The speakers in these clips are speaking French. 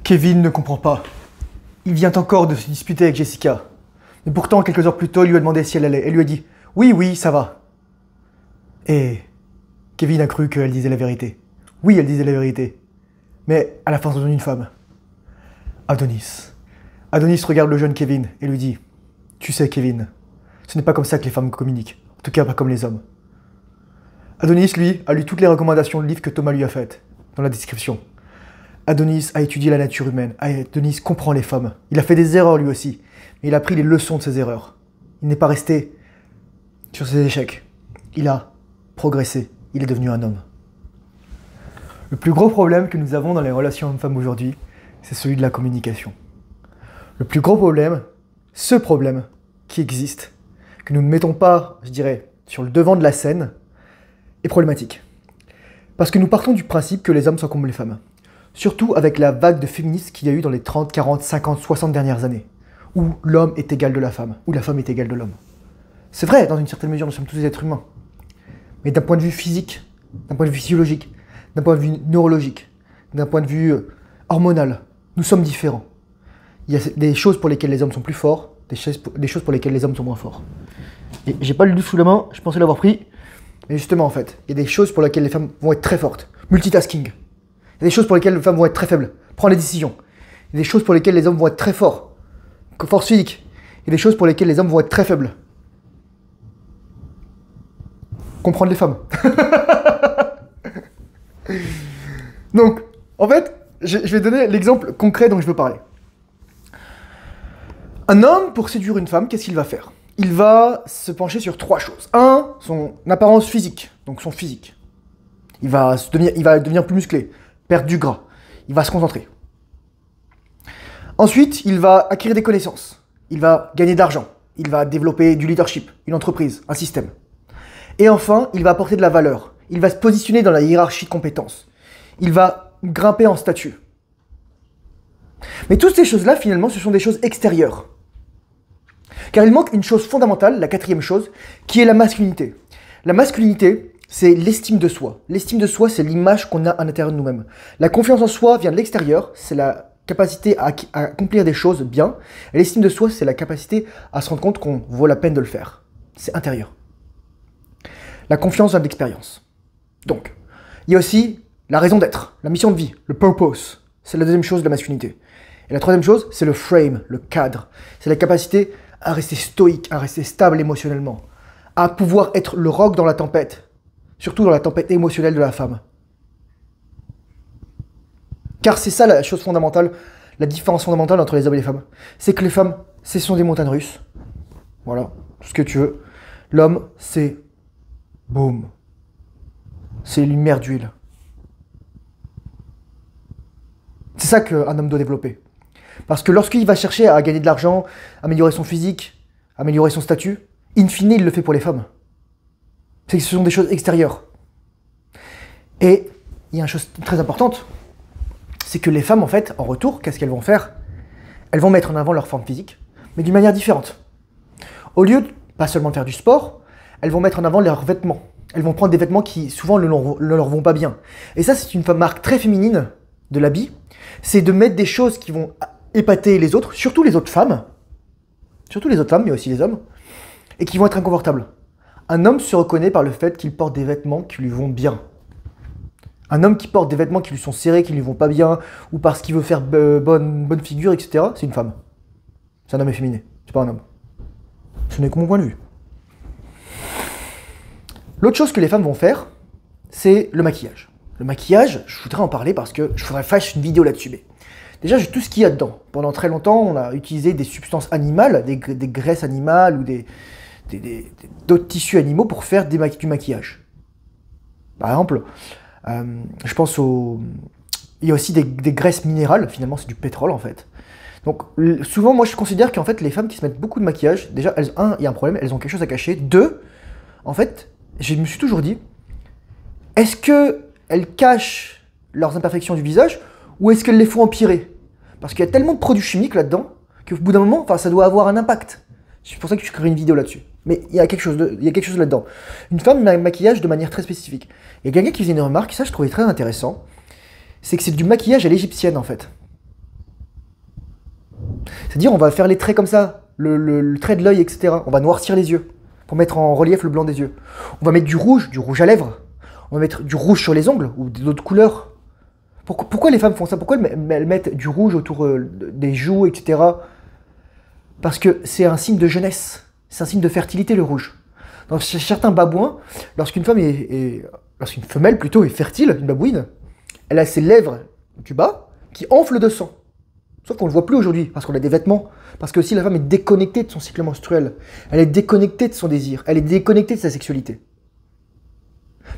Kevin ne comprend pas. Il vient encore de se disputer avec Jessica. Mais pourtant, quelques heures plus tôt, il lui a demandé si elle allait. Elle lui a dit « Oui, oui, ça va ». Et Kevin a cru qu'elle disait la vérité. Oui, elle disait la vérité. Mais à la fin, c'est une femme. Adonis. Adonis regarde le jeune Kevin et lui dit « Tu sais, Kevin, ce n'est pas comme ça que les femmes communiquent. En tout cas, pas comme les hommes. » Adonis, lui, a lu toutes les recommandations de livres que Thomas lui a faites, dans la description. Adonis a étudié la nature humaine. Adonis comprend les femmes. Il a fait des erreurs lui aussi. Mais il a pris les leçons de ses erreurs. Il n'est pas resté sur ses échecs. Il a progressé. Il est devenu un homme. Le plus gros problème que nous avons dans les relations hommes-femmes aujourd'hui, c'est celui de la communication. Le plus gros problème, ce problème qui existe, que nous ne mettons pas, je dirais, sur le devant de la scène, est problématique. Parce que nous partons du principe que les hommes sont comme les femmes. Surtout avec la vague de féministes qu'il y a eu dans les 30, 40, 50, 60 dernières années, où l'homme est égal de la femme, où la femme est égale de l'homme. C'est vrai, dans une certaine mesure, nous sommes tous des êtres humains. Mais d'un point de vue physique, d'un point de vue physiologique, d'un point de vue neurologique, d'un point de vue hormonal, nous sommes différents. Il y a des choses pour lesquelles les hommes sont plus forts, des choses pour lesquelles les hommes sont moins forts. Et j'ai pas le livre sous la main, je pensais l'avoir pris, mais justement en fait, il y a des choses pour lesquelles les femmes vont être très fortes. Multitasking. Il y a des choses pour lesquelles les femmes vont être très faibles. Prendre les décisions. Il y a des choses pour lesquelles les hommes vont être très forts. Force physique. Il y a des choses pour lesquelles les hommes vont être très faibles. Comprendre les femmes. Donc, en fait, je vais donner l'exemple concret dont je veux parler. Un homme, pour séduire une femme, qu'est-ce qu'il va faire? Il va se pencher sur trois choses. Un, son apparence physique, donc son physique. Il va devenir plus musclé, perdre du gras. Il va se concentrer. Ensuite, il va acquérir des connaissances. Il va gagner de l'argent. Il va développer du leadership, une entreprise, un système. Et enfin, il va apporter de la valeur. Il va se positionner dans la hiérarchie de compétences. Il va grimper en statut. Mais toutes ces choses-là, finalement, ce sont des choses extérieures. Car il manque une chose fondamentale, la quatrième chose, qui est la masculinité. La masculinité, c'est l'estime de soi. L'estime de soi, c'est l'image qu'on a à l'intérieur de nous-mêmes. La confiance en soi vient de l'extérieur, c'est la capacité à accomplir des choses bien. Et l'estime de soi, c'est la capacité à se rendre compte qu'on vaut la peine de le faire. C'est intérieur. La confiance vient de l'expérience. Donc, il y a aussi la raison d'être, la mission de vie, le purpose. C'est la deuxième chose de la masculinité. Et la troisième chose, c'est le frame, le cadre. C'est la capacité à rester stoïque, à rester stable émotionnellement, à pouvoir être le roc dans la tempête, surtout dans la tempête émotionnelle de la femme. Car c'est ça la chose fondamentale, la différence fondamentale entre les hommes et les femmes. C'est que les femmes, ce sont des montagnes russes. Voilà, tout ce que tu veux. L'homme, c'est... boum. C'est une mer d'huile. C'est ça qu'un homme doit développer. Parce que lorsqu'il va chercher à gagner de l'argent, améliorer son physique, améliorer son statut, in fine, il le fait pour les femmes. C'est que ce sont des choses extérieures. Et il y a une chose très importante, c'est que les femmes, en fait, en retour, qu'est-ce qu'elles vont faire? Elles vont mettre en avant leur forme physique, mais d'une manière différente. Au lieu de pas seulement de faire du sport, elles vont mettre en avant leurs vêtements. Elles vont prendre des vêtements qui, souvent, ne leur vont pas bien. Et ça, c'est une marque très féminine de l'habit, c'est de mettre des choses qui vont épater les autres, surtout les autres femmes, mais aussi les hommes, et qui vont être inconfortables. Un homme se reconnaît par le fait qu'il porte des vêtements qui lui vont bien. Un homme qui porte des vêtements qui lui sont serrés, qui lui vont pas bien, ou parce qu'il veut faire bonne figure, etc., c'est une femme. C'est un homme efféminé, c'est pas un homme. Ce n'est que mon point de vue. L'autre chose que les femmes vont faire, c'est le maquillage. Le maquillage, je voudrais en parler parce que je voudrais faire une vidéo là-dessus. Déjà, j'ai tout ce qu'il y a dedans. Pendant très longtemps, on a utilisé des substances animales, des graisses animales ou d'autres tissus animaux pour faire du maquillage. Par exemple, je pense il y a aussi des graisses minérales, finalement c'est du pétrole en fait. Donc souvent, moi je considère qu'en fait les femmes qui se mettent beaucoup de maquillage, déjà, il y a un problème, elles ont quelque chose à cacher. Deux, en fait, je me suis toujours dit, est-ce qu'elles cachent leurs imperfections du visage ou est-ce qu'elles les font empirer? Parce qu'il y a tellement de produits chimiques là-dedans qu'au bout d'un moment, ça doit avoir un impact. C'est pour ça que je crée une vidéo là-dessus. Mais il y a quelque chose là-dedans. Une femme maquillage de manière très spécifique. Et quelqu'un qui faisait une remarque, ça je trouvais très intéressant, c'est que c'est du maquillage à l'égyptienne en fait. C'est-à-dire, on va faire les traits comme ça, le trait de l'œil, etc. On va noircir les yeux pour mettre en relief le blanc des yeux. On va mettre du rouge à lèvres. On va mettre du rouge sur les ongles ou d'autres couleurs. Pourquoi les femmes font ça? Pourquoi elles mettent du rouge autour des joues, etc. Parce que c'est un signe de jeunesse. C'est un signe de fertilité, le rouge. Dans certains babouins, lorsqu'une femelle plutôt est fertile, une babouine, elle a ses lèvres du bas qui enflent de sang. Sauf qu'on ne le voit plus aujourd'hui, parce qu'on a des vêtements. Parce que aussi la femme est déconnectée de son cycle menstruel. Elle est déconnectée de son désir. Elle est déconnectée de sa sexualité.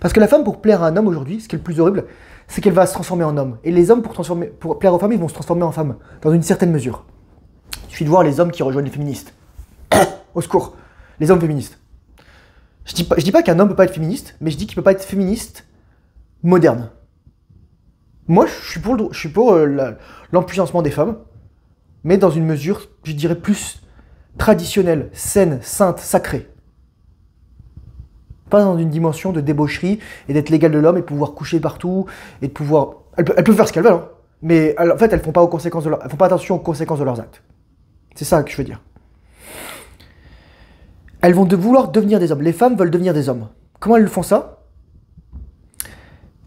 Parce que la femme, pour plaire à un homme aujourd'hui, ce qui est le plus horrible, c'est qu'elle va se transformer en homme. Et les hommes, pour plaire aux femmes, ils vont se transformer en femmes, dans une certaine mesure. Il suffit de voir les hommes qui rejoignent les féministes. Au secours, les hommes féministes. Je dis pas qu'un homme peut pas être féministe, mais je dis qu'il peut pas être féministe moderne. Moi, je suis pour l'empuissancement des femmes, mais dans une mesure, je dirais, plus traditionnelle, saine, sainte, sacrée. Pas dans une dimension de débaucherie et d'être l'égal de l'homme et de pouvoir coucher partout et de pouvoir... Elles peuvent faire ce qu'elles veulent, hein, mais en fait, elles font pas attention aux conséquences de leurs actes. C'est ça que je veux dire. Elles vont vouloir devenir des hommes. Les femmes veulent devenir des hommes. Comment elles font ça?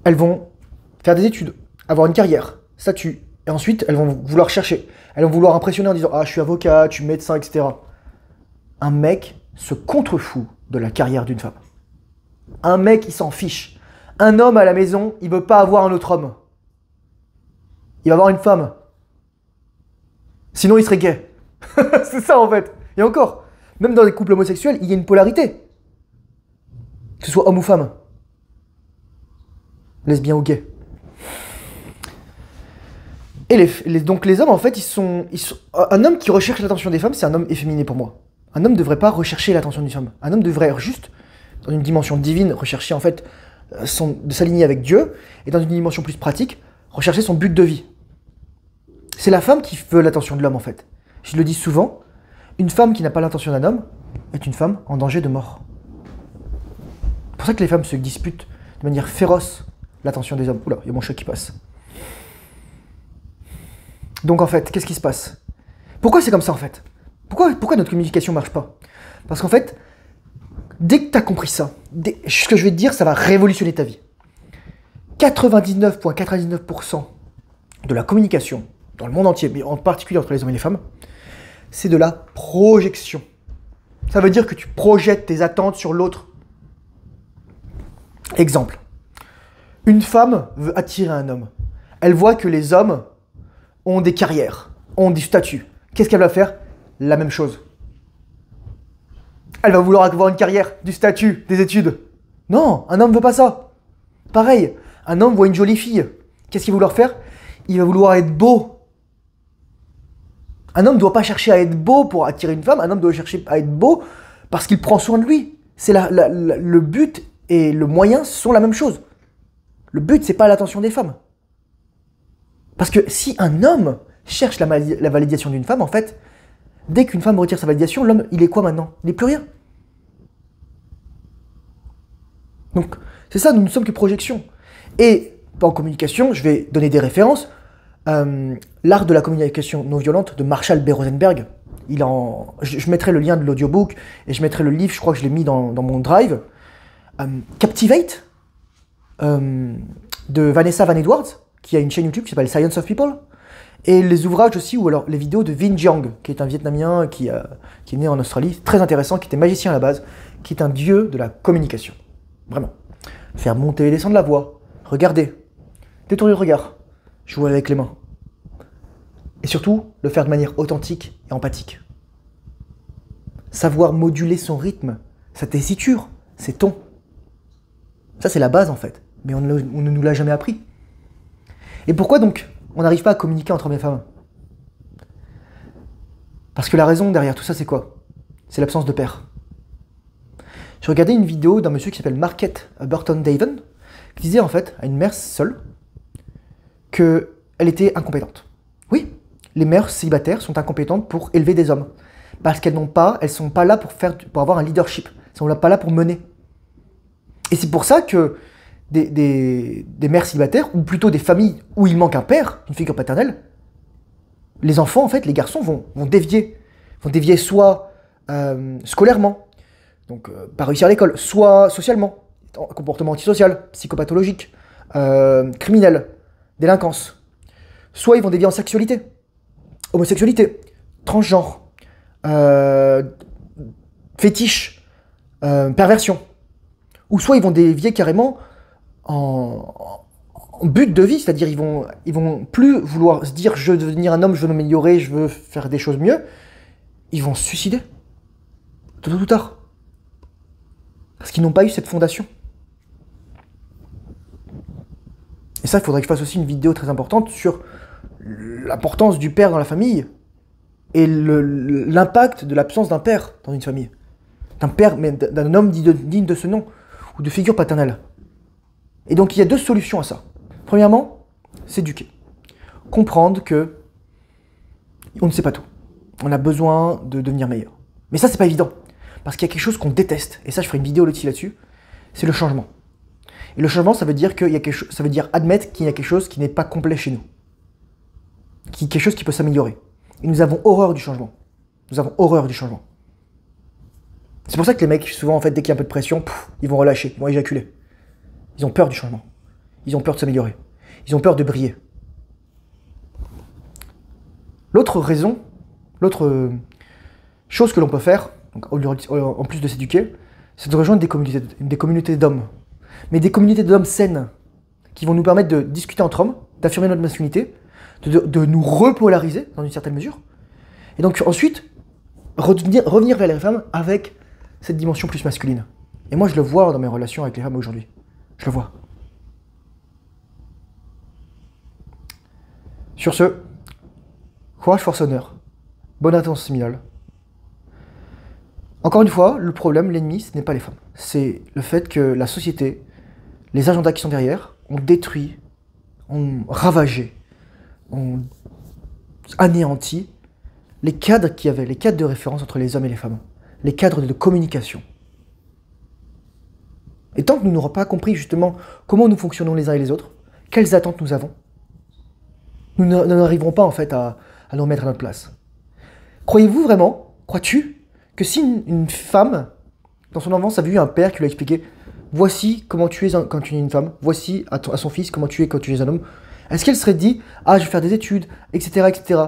Elles vont faire des études, avoir une carrière, statut, et ensuite elles vont vouloir chercher. Elles vont vouloir impressionner en disant « Ah, je suis avocat, je suis médecin, etc. » Un mec se contrefout de la carrière d'une femme. Un mec, il s'en fiche. Un homme à la maison, il veut pas avoir un autre homme. Il va avoir une femme. Sinon, il serait gay. C'est ça, en fait. Et encore, même dans les couples homosexuels, il y a une polarité. Que ce soit homme ou femme. Lesbien ou gay. Et donc les hommes, en fait, ils sont... Un homme qui recherche l'attention des femmes, c'est un homme efféminé pour moi. Un homme ne devrait pas rechercher l'attention d'une femme. Un homme devrait juste, dans une dimension divine, rechercher en fait de s'aligner avec Dieu, et dans une dimension plus pratique, rechercher son but de vie. C'est la femme qui veut l'attention de l'homme, en fait. Je le dis souvent, une femme qui n'a pas l'attention d'un homme est une femme en danger de mort. C'est pour ça que les femmes se disputent de manière féroce l'attention des hommes. Oula, il y a mon chat qui passe. Donc en fait, qu'est-ce qui se passe? Pourquoi c'est comme ça en fait? Pourquoi notre communication marche pas? Parce qu'en fait, dès que tu as compris ça, ce que je vais te dire, ça va révolutionner ta vie. 99,99% de la communication dans le monde entier, mais en particulier entre les hommes et les femmes, c'est de la projection. Ça veut dire que tu projettes tes attentes sur l'autre. Exemple. Une femme veut attirer un homme. Elle voit que les hommes ont des carrières, ont des statuts. Qu'est-ce qu'elle va faire? La même chose. Elle va vouloir avoir une carrière, du statut, des études. Non, un homme ne veut pas ça. Pareil, un homme voit une jolie fille. Qu'est-ce qu'il va vouloir faire? Il va vouloir être beau. Un homme ne doit pas chercher à être beau pour attirer une femme. Un homme doit chercher à être beau parce qu'il prend soin de lui. C'est le but et le moyen sont la même chose. Le but, c'est pas l'attention des femmes. Parce que si un homme cherche la validation d'une femme, en fait, dès qu'une femme retire sa validation, l'homme, il est quoi maintenant? Il n'est plus rien. Donc, c'est ça, nous ne sommes que projection. Et en communication, je vais donner des références. L'art de la communication non violente de Marshall B. Rosenberg. Je mettrai le lien de l'audiobook et je mettrai le livre, je crois que je l'ai mis dans mon drive. Captivate de Vanessa Van Edwards, qui a une chaîne YouTube qui s'appelle Science of People. Et les ouvrages aussi, ou alors les vidéos de Vinh Giang, qui est un Vietnamien qui est né en Australie, très intéressant, qui était magicien à la base, qui est un dieu de la communication. Vraiment. Faire monter et descendre la voix, regarder, détourner le regard, jouer avec les mains. Et surtout, le faire de manière authentique et empathique. Savoir moduler son rythme, sa tessiture, ses tons. Ça, c'est la base en fait. Mais on ne nous l'a jamais appris. Et pourquoi donc on n'arrive pas à communiquer entre hommes et femmes? Parce que la raison derrière tout ça, c'est quoi? C'est l'absence de père. J'ai regardé une vidéo d'un monsieur qui s'appelle Marquette Burton Daven, qui disait en fait à une mère seule qu'elle était incompétente. Oui, les mères célibataires sont incompétentes pour élever des hommes. Parce elles sont pas là pour avoir un leadership. Elles sont pas là pour mener. Et c'est pour ça que des mères célibataires, ou plutôt des familles où il manque un père, une figure paternelle, les enfants, en fait, les garçons vont dévier. Vont dévier soit scolairement, donc pas réussir à l'école, soit socialement, comportement antisocial, psychopathologique, criminel, délinquance. Soit ils vont dévier en sexualité, homosexualité, transgenre, fétiche, perversion. Ou soit ils vont dévier carrément en but de vie, c'est-à-dire ils vont plus vouloir se dire je veux devenir un homme, je veux m'améliorer, je veux faire des choses mieux. Ils vont se suicider, tôt ou tard. Parce qu'ils n'ont pas eu cette fondation. Et ça, il faudrait que je fasse aussi une vidéo très importante sur l'importance du père dans la famille et l'impact de l'absence d'un père dans une famille. D'un père, mais d'un homme digne de ce nom, ou de figure paternelle. Et donc il y a deux solutions à ça. Premièrement, s'éduquer. Comprendre que on ne sait pas tout. On a besoin de devenir meilleur. Mais ça, c'est pas évident. Parce qu'il y a quelque chose qu'on déteste. Et ça, je ferai une vidéo là-dessus. C'est le changement. Et le changement, ça veut dire ça veut dire admettre qu'il y a quelque chose qui n'est pas complet chez nous. Quelque chose qui peut s'améliorer. Et nous avons horreur du changement. Nous avons horreur du changement. C'est pour ça que les mecs, souvent, en fait, dès qu'il y a un peu de pression, ils vont relâcher, ils vont éjaculer. Ils ont peur du changement. Ils ont peur de s'améliorer. Ils ont peur de briller. L'autre raison, l'autre chose que l'on peut faire, donc, en plus de s'éduquer, c'est de rejoindre des communautés d'hommes. Mais des communautés d'hommes saines, qui vont nous permettre de discuter entre hommes, d'affirmer notre masculinité, de nous repolariser dans une certaine mesure, et donc ensuite, revenir vers les femmes avec cette dimension plus masculine. Et moi, je le vois dans mes relations avec les femmes aujourd'hui. Je le vois. Sur ce, courage, force, honneur. Bonne intention séminale. Encore une fois, le problème, l'ennemi, ce n'est pas les femmes. C'est le fait que la société, les agendas qui sont derrière, ont détruit, ont ravagé, ont anéanti les cadres qu'il y avait, les cadres de référence entre les hommes et les femmes, les cadres de communication. Et tant que nous n'aurons pas compris justement comment nous fonctionnons les uns et les autres, quelles attentes nous avons, nous n'arriverons pas en fait à nous remettre à notre place. Croyez-vous vraiment, crois-tu, que si une femme, dans son enfance, a vu un père qui lui a expliqué « Voici comment tu es quand tu es une femme, voici à son fils comment tu es quand tu es un homme », est-ce qu'elle serait dit « Ah, je vais faire des études, etc. etc. »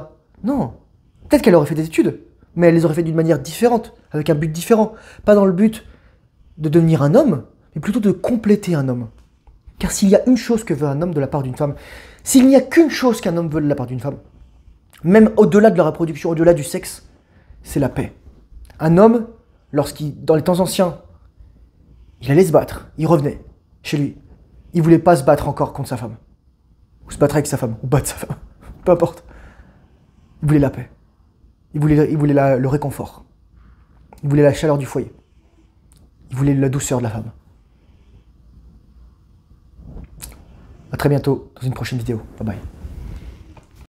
Non. Peut-être qu'elle aurait fait des études, mais elle les aurait fait d'une manière différente, avec un but différent. Pas dans le but de devenir un homme, mais plutôt de compléter un homme. Car s'il y a une chose que veut un homme de la part d'une femme, s'il n'y a qu'une chose qu'un homme veut de la part d'une femme, même au-delà de la reproduction, au-delà du sexe, c'est la paix. Un homme, dans les temps anciens, il allait se battre, il revenait chez lui. Il voulait pas se battre encore contre sa femme. Ou se battre avec sa femme, ou battre sa femme. Peu importe. Il voulait la paix. Il voulait le réconfort. Il voulait la chaleur du foyer. Il voulait la douceur de la femme. A très bientôt dans une prochaine vidéo. Bye bye.